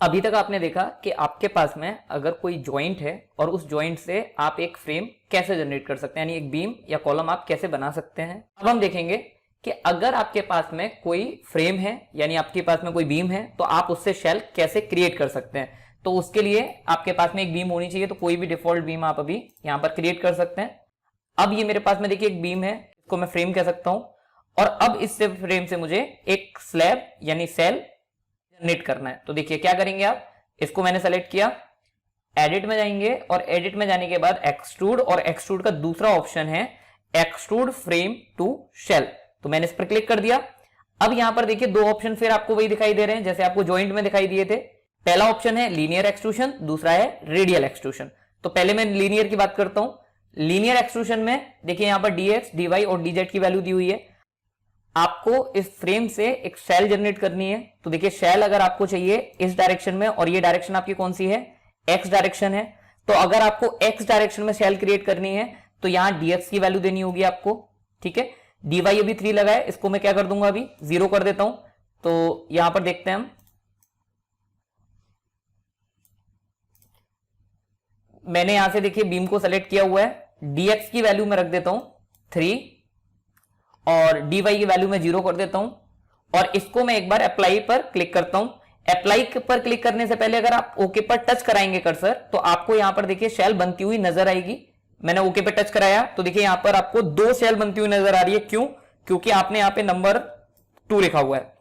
अभी तक आपने देखा कि आपके पास में अगर कोई जॉइंट है और उस जॉइंट से आप एक फ्रेम कैसे जनरेट कर सकते हैं, यानी एक बीम या कॉलम आप कैसे बना सकते हैं। अब हम देखेंगे कि अगर आपके पास में कोई फ्रेम है यानी आपके पास में कोई बीम है तो आप उससे शेल कैसे क्रिएट कर सकते हैं। तो उसके लिए आपके पास में एक बीम होनी चाहिए, तो कोई भी डिफॉल्ट बीम आप अभी यहां पर क्रिएट कर सकते हैं। अब ये मेरे पास में देखिए एक बीम है, इसको मैं फ्रेम कह सकता हूं, और अब इससे फ्रेम से मुझे एक स्लैब यानी सेल जनरेट करना है। तो देखिए क्या करेंगे आप, इसको मैंने सेलेक्ट किया, एडिट में जाएंगे और एडिट में जाने के बाद एक्सट्रूड, और एक्सट्रूड का दूसरा ऑप्शन है एक्सट्रूड फ्रेम टू शेल, तो मैंने इस पर क्लिक कर दिया। अब यहां पर देखिए दो ऑप्शन फिर आपको वही दिखाई दे रहे हैं जैसे आपको जॉइंट में दिखाई दिए थे। पहला ऑप्शन है लीनियर एक्सट्रूशन, दूसरा है रेडियल एक्सट्रूशन। तो पहले मैं लीनियर की बात करता हूं। लीनियर एक्सट्रूशन में देखिए यहां पर dx, dy और dz की वैल्यू दी हुई है। आपको इस फ्रेम से एक शेल जनरेट करनी है। तो देखिए शेल अगर आपको चाहिए इस डायरेक्शन में, और ये डायरेक्शन आपकी कौन सी है, एक्स डायरेक्शन है, तो अगर आपको एक्स डायरेक्शन में शेल क्रिएट करनी है तो यहां dx की वैल्यू देनी होगी आपको, ठीक है। dy अभी 3 लगा है, इसको मैं क्या कर दूंगा, अभी 0 कर देता हूं। तो यहां पर देखते हैं हम, मैंने यहां से देखिए बीम को सेलेक्ट किया हुआ है, dx की वैल्यू मैं रख देता हूं 3 और dy की वैल्यू में 0 कर देता हूं, और इसको मैं एक बार अप्लाई पर क्लिक करता हूं। अप्लाई पर क्लिक करने से पहले अगर आप ओके पर टच कराएंगे कर्सर तो आपको यहां पर देखिए शेल बनती हुई नजर आएगी। मैंने ओके पे टच कराया तो देखिए यहां पर आपको 2 शेल बनती हुई नजर आ रही है। क्यों? क्योंकि आपने यहां पे नंबर 2 लिखा हुआ है।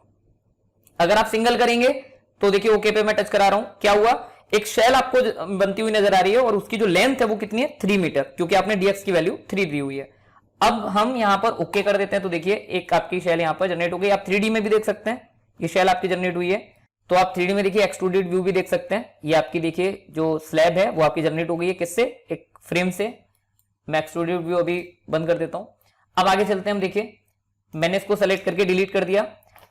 अगर आप सिंगल करेंगे तो देखिए ओके पे मैं टच करा रहा हूं, क्या हुआ, एक शेल आपको बनती हुई नजर आ रही है और उसकी जो लेंथ है वो कितनी है, 3 मीटर, क्योंकि आपने dx की वैल्यू 3 दी हुई है। अब हम यहां पर ओके कर देते हैं तो देखिए एक आपकी शेल यहां पर जनरेट हो गई। आप 3D में भी देख सकते हैं, ये शेल आपकी जनरेट हुई है। तो आप 3D में देखिए एक्सट्रूडेड व्यू भी देख सकते हैं। ये आपकी देखिए जो स्लैब है वो आपकी जनरेट हो गई है, किससे, एक फ्रेम से। मैं एक्सट्रूडेड व्यू अभी बंद कर देता हूं। अब आगे चलते हैं हम, देखिए मैंने इसको सेलेक्ट करके डिलीट कर दिया।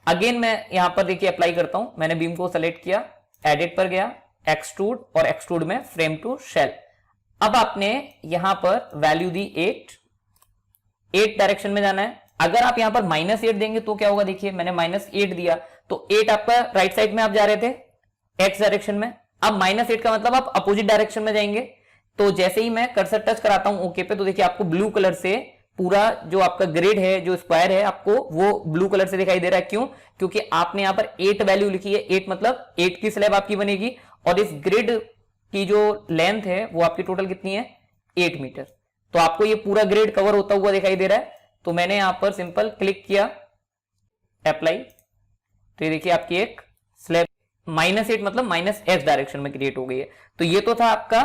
अगेन मैं यहां पर देखिए अप्लाई करता हूं, मैंने बीम को सेलेक्ट किया, एडिट पर गया, एक्सट्रूड, और एक्सट्रूड में फ्रेम टू शेल। अब आपने यहां पर वैल्यू दी 8 डायरेक्शन में जाना है। अगर आप यहां पर -8 देंगे तो क्या होगा, देखिए मैंने -8 दिया तो 8 आपका राइट साइड में आप जा रहे थे एक्स डायरेक्शन में। अब -8 का मतलब आप अपोजिट डायरेक्शन में जाएंगे। तो जैसे ही मैं कर्सर टच कराता हूं ओके पे तो देखिए आपको ब्लू कलर से पूरा जो आपका ग्रिड है, जो स्क्वायर है, आपको वो ब्लू कलर से दिखाई दे रहा है। क्यों? क्योंकि आपने यहां पर 8 वैल्यू लिखी है। 8 मतलब 8 की स्लैब आपकी बनेगी, और इस ग्रिड की जो लेंथ है वो आपकी टोटल कितनी है, 8 मीटर। तो आपको ये पूरा ग्रिड कवर होता हुआ दिखाई दे रहा है। तो मैंने यहां पर सिंपल क्लिक किया, अप्लाई, तो ये देखिए आपकी एक स्लैब -8 मतलब -x डायरेक्शन में क्रिएट हो गई है। तो ये तो था आपका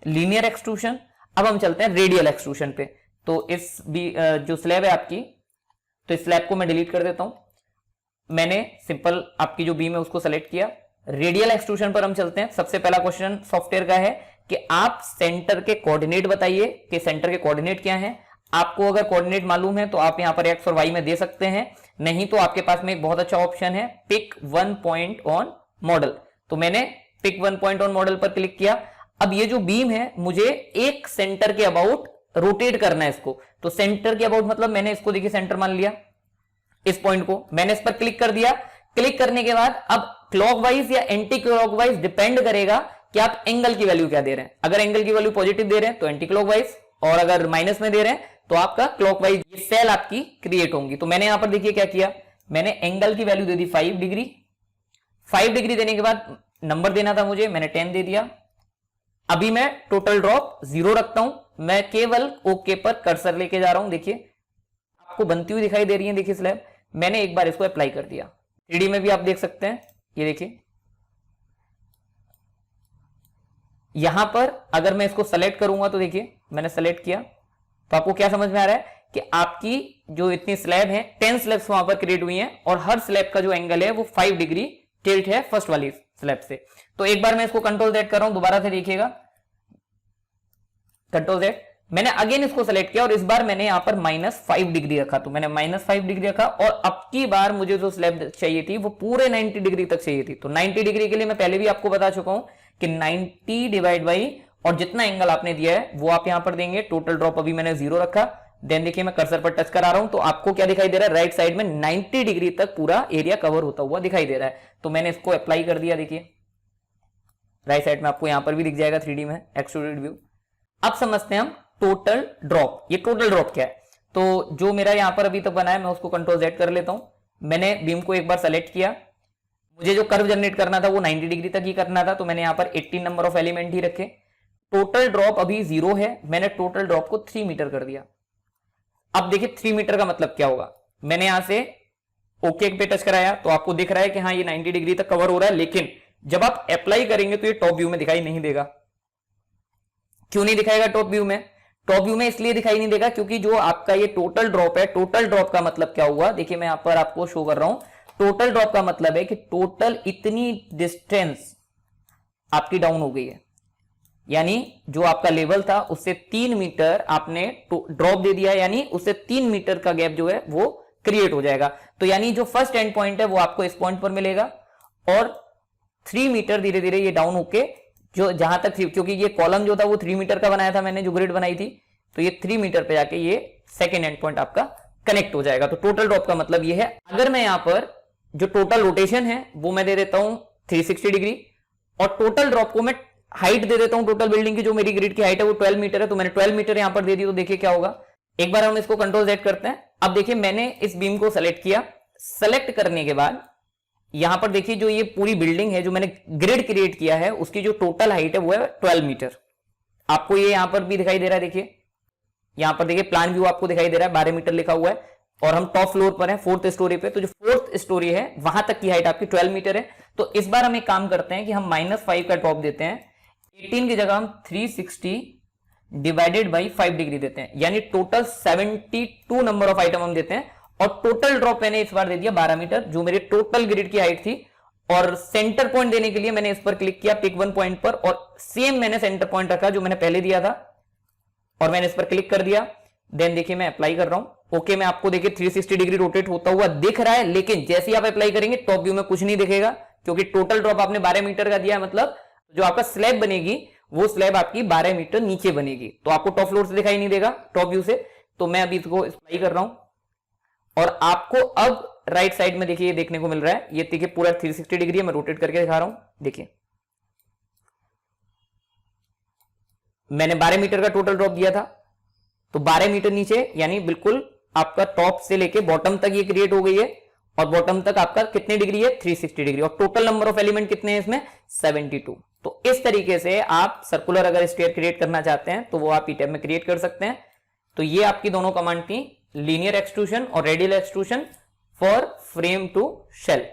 लीनियर एक्सट्रूशन। अब हम चलते हैं रेडियल एक्सट्रूशन पे। तो इस जो स्लैब है आपकी, तो इस स्लैब को मैं डिलीट कर देता हूं। मैंने सिंपल आपकी जो बीम है उसको सेलेक्ट किया। रेडियल एक्सट्रूशन पर हम चलते हैं। सबसे पहला क्वेश्चन सॉफ्टवेयर का है कि आप सेंटर के कोऑर्डिनेट बताइए कि सेंटर के कोऑर्डिनेट क्या हैं। आपको अगर कोऑर्डिनेट मालूम है तो आप यहां पर एक्स और वाई में दे सकते हैं, नहीं तो आपके पास में एक बहुत अच्छा ऑप्शन है पिक 1 पॉइंट ऑन मॉडल। तो मैंने पिक 1 पॉइंट ऑन मॉडल पर क्लिक किया। अब ये जो बीम है मुझे एक सेंटर के अबाउट रोटेट करना है इसको। तो सेंटर के अबाउट मतलब मैंने इसको देखिए सेंटर मान लिया, इस पॉइंट को मैंने इस पर क्लिक कर दिया। क्लिक करने के बाद अब क्लॉकवाइज या एंटी क्लॉकवाइज डिपेंड करेगा कि आप एंगल की वैल्यू क्या दे रहे हैं। अगर एंगल की वैल्यू पॉजिटिव दे रहे हैं तो एंटी क्लॉकवाइज, और अगर माइनस में दे रहे हैं तो आपका क्लॉकवाइज। ये सेल आपकी क्रिएट होंगी। तो मैंने यहां पर देखिए क्या किया, मैंने एंगल की वैल्यू दे दी 5 डिग्री। 5 डिग्री देने के बाद नंबर देना था मुझे, मैंने 10 दे दिया। अभी मैं टोटल ड्रॉप 0 रखता हूं। मैं केवल ओके पर कर्सर लेके जा रहा हूं। देखिए आपको बनती हुई दिखाई दे रही है, देखिए स्लैब। मैंने एक बार इसको अप्लाई कर दिया। 3D में भी आप देख सकते हैं, ये देखिए यहां पर अगर मैं इसको सेलेक्ट करूंगा तो देखिए मैंने सेलेक्ट किया तो आपको क्या समझ में आ रहा है कि आपकी जो इतनी स्लैब है 10 स्लैब्स वहां पर क्रिएट हुई हैं, और हर स्लैब का जो एंगल है वो 5 डिग्री टिल्ट है फर्स्ट वाली स्लैब से। तो एक बार मैं इसको कंट्रोल Z कर रहा हूं, दोबारा से देखिएगा, कंट्रोल Z। मैंने अगेन इसको सेलेक्ट किया और इस बार मैंने यहां पर -5 डिग्री रखा। तो मैंने -5 डिग्री रखा, और अब की बार मुझे जो स्लैब चाहिए थी वो पूरे 90 डिग्री तक चाहिए थी। तो 90 डिग्री के लिए मैं पहले भी आपको बता चुका हूं कि 90 डिवाइड बाई और जितना एंगल आपने दिया है वो आप यहां पर देंगे। टोटल ड्रॉप अभी मैंने 0 रखा। देन देखिए मैं कर्सर पर टच करा रहा हूं तो आपको क्या दिखाई दे रहा है, राइट साइड में 90 डिग्री तक पूरा एरिया कवर होता हुआ दिखाई दे रहा है। तो मैंने इसको अप्लाई कर दिया, देखिए राइट साइड में आपको यहां पर भी दिख जाएगा 3D में एक्सट्रूडेड व्यू। अब समझते हैं हम टोटल ड्रॉप। ये टोटल ड्रॉप क्या है? तो जो मेरा यहां पर अभी तक बना है मैं उसको कंट्रोल Z कर लेता हूं। मैंने बीम को एक बार सेलेक्ट किया, मुझे जो कर्व जनरेट करना था वो 90 डिग्री तक ही करना था, तो मैंने यहां पर 18 नंबर ऑफ एलिमेंट ही रखे। टोटल ड्रॉप अभी 0 है, मैंने टोटल ड्रॉप को 3 मीटर कर दिया। अब देखिए 3 मीटर का मतलब क्या होगा। मैंने यहां से ओके पे टच कराया तो आपको दिख रहा है कि हाँ ये 90 डिग्री तक कवर हो रहा है, लेकिन जब आप अप्लाई करेंगे तो ये टॉप व्यू में दिखाई नहीं देगा। क्यों नहीं दिखाएगा टॉप व्यू में? टॉप व्यू में इसलिए दिखाई नहीं देगा क्योंकि जो आपका ये टोटल ड्रॉप है, टोटल ड्रॉप का मतलब क्या हुआ, देखिए मैं यहां पर आपको शो कर रहा हूं। टोटल ड्रॉप का मतलब है कि टोटल इतनी डिस्टेंस आपकी डाउन हो गई है, यानी जो आपका लेवल था उससे 3 मीटर आपने ड्रॉप दे दिया, यानी उससे 3 मीटर का गैप जो है वो क्रिएट हो जाएगा। तो यानी जो फर्स्ट एंड पॉइंट है वो आपको इस पॉइंट पर मिलेगा और 3 मीटर धीरे धीरे ये डाउन होके जो जहां तक, क्योंकि ये कॉलम जो था वो 3 मीटर का बनाया था मैंने, जो ग्रिड बनाई थी, तो ये 3 मीटर पे जाके ये सेकेंड एंड पॉइंट आपका कनेक्ट हो जाएगा। तो टोटल ड्रॉप का मतलब ये है। अगर मैं यहां पर जो टोटल रोटेशन है वो मैं दे देता हूं 360 डिग्री और टोटल ड्रॉप को मैं हाइट दे देता हूं, टोटल बिल्डिंग की जो मेरी ग्रिड की हाइट है वो 12 मीटर है, तो मैंने 12 मीटर यहां पर दे दी। तो देखिए क्या होगा, एक बार हम इसको कंट्रोल Z करते हैं। अब देखिए मैंने इस बीम को सेलेक्ट किया, सेलेक्ट करने के बाद यहां पर देखिए जो ये पूरी बिल्डिंग है जो मैंने ग्रिड क्रिएट किया है उसकी जो टोटल हाइट है वो है 12 मीटर। आपको ये यहां पर भी दिखाई दे रहा है, देखिए यहां पर देखिए प्लान व्यू आपको दिखाई दे रहा है, 12 मीटर लिखा हुआ है और हम टॉप फ्लोर पर हैं, 4th स्टोरी पे। तो जो 4th स्टोरी है वहां तक की हाइट आपकी 12 मीटर है। तो इस बार हम एक काम करते हैं कि हम -5 का ड्रॉप देते हैं, 18 की जगह हम 360 डिवाइडेड बाई 5 डिग्री देते हैं, यानी टोटल 72 नंबर ऑफ आइटम हम देते हैं। और टोटल ड्रॉप मैंने इस बार दे दिया 12 मीटर, जो मेरे टोटल ग्रिड की हाइट थी। और सेंटर पॉइंट देने के लिए मैंने इस पर क्लिक किया, पिक 1 पॉइंट पर, और सेम मैंने सेंटर पॉइंट रखा जो मैंने पहले दिया था और मैंने इस पर क्लिक कर दिया। देन देखिए मैं अप्लाई कर रहा हूं। ओके मैं आपको देखिए 360 डिग्री रोटेट होता हुआ दिख रहा है, लेकिन जैसे ही आप अप्लाई करेंगे टॉप व्यू में कुछ नहीं दिखेगा क्योंकि टोटल ड्रॉप आपने 12 मीटर का दिया है। मतलब जो आपका स्लैब बनेगी वो स्लैब आपकी 12 मीटर नीचे बनेगी, तो आपको टॉप फ्लोर से दिखाई नहीं देगा, टॉप व्यू से। तो मैं अभी इसको अप्लाई कर रहा हूं और आपको अब राइट साइड में देखिए ये देखने को मिल रहा है। ये देखिए पूरा 360 डिग्री है, मैं रोटेट करके दिखा रहा हूं। देखिए मैंने 12 मीटर का टोटल ड्रॉप दिया था, तो 12 मीटर नीचे यानी बिल्कुल आपका टॉप से लेके बॉटम तक ये क्रिएट हो गई है और बॉटम तक आपका कितने डिग्री है 360 डिग्री। और टोटल नंबर ऑफ एलिमेंट कितने हैं इसमें 72। तो इस तरीके से आप सर्कुलर अगर स्फीयर क्रिएट करना चाहते हैं तो वो आप ईटैब में क्रिएट कर सकते हैं। तो ये आपकी दोनों कमांड थी, लीनियर एक्सट्रूशन और radial extrusion for frame to shell.